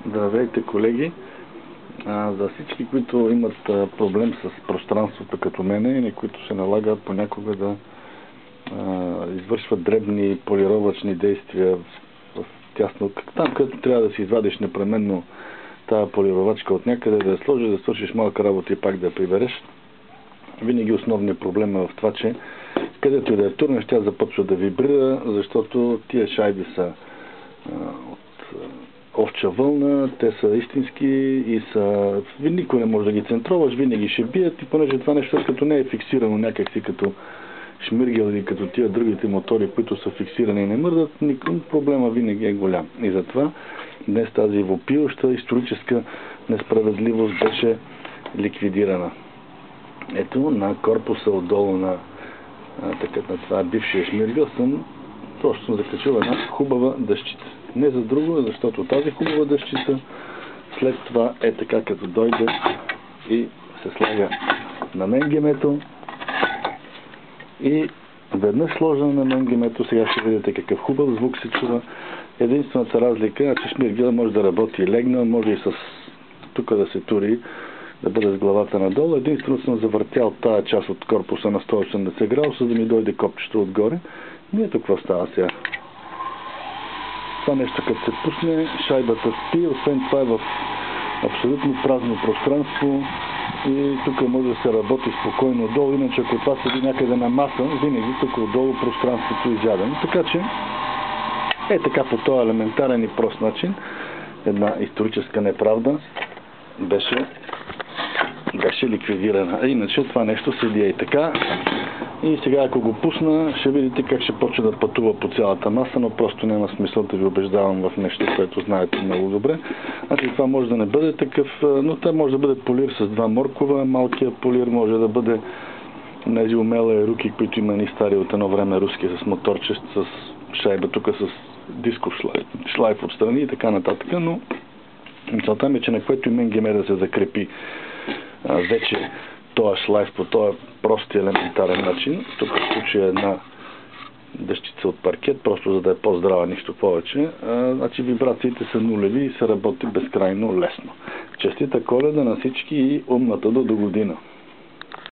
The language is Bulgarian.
Здравейте, колеги! За всички, които имат проблем с пространството като мене и които се налага понякога да извършват дребни полировъчни действия в тясно, там където трябва да си извадиш непременно тази полировачка от някъде, да я сложиш, да свършиш малка работа и пак да я прибереш. Винаги основният проблем е в това, че където и да я турнеш, тя започва да вибрира, защото тия шайби са от овча вълна, те са истински и са... Никой не може да ги центроваш, винаги ще бият и понеже това нещо като не е фиксирано някакси като шмиргел или като тия другите мотори, които са фиксирани и не мърдат, проблема винаги е голям. И затова днес тази въпиюща историческа несправедливост беше ликвидирана. Ето на корпуса отдолу на това бившия шмиргел съм закачил една хубава дъщица. Не за друго, защото тази хубава дъщица след това е така, като дойде и се слага на менгемето и веднъж сложена на менгемето, сега ще видите какъв хубав звук се чува. Единствената разлика е, че шмиргел може да работи легна, може и с тук да се тури, да бъде с главата надолу. Единствено съм завъртял тая част от корпуса на 180 градуса, за да ми дойде копчето отгоре. И ето какво става сега. Това нещо, като се пусне, шайбата спи, освен това е в абсолютно празно пространство и тук може да се работи спокойно отдолу, иначе ако това седи някъде на маса, винаги тук отдолу пространството е изядено. Така че така по този елементарен и прост начин една историческа неправда беше ликвидирана. А иначе това нещо седи и така. И сега ако го пусна, ще видите как ще почне да пътува по цялата маса, но просто няма смисъл да ви убеждавам в нещо, което знаете много добре. Значи това може да не бъде такъв, но това може да бъде полир с два моркова, малкият полир може да бъде тези умела руки, които има ни стари от едно време руски с моторче, с шайба тук с дисков шлайф отстрани и така нататък, но мисълта ми е, че на което и менгеме да се закрепи вече този шлайф по този прост и елементарен начин. Тук в случая една дъщица от паркет, просто за да е по-здрава, нищо повече. Значи вибрациите са нулеви и се работи безкрайно лесно. Честита Коледа на всички и умната до година!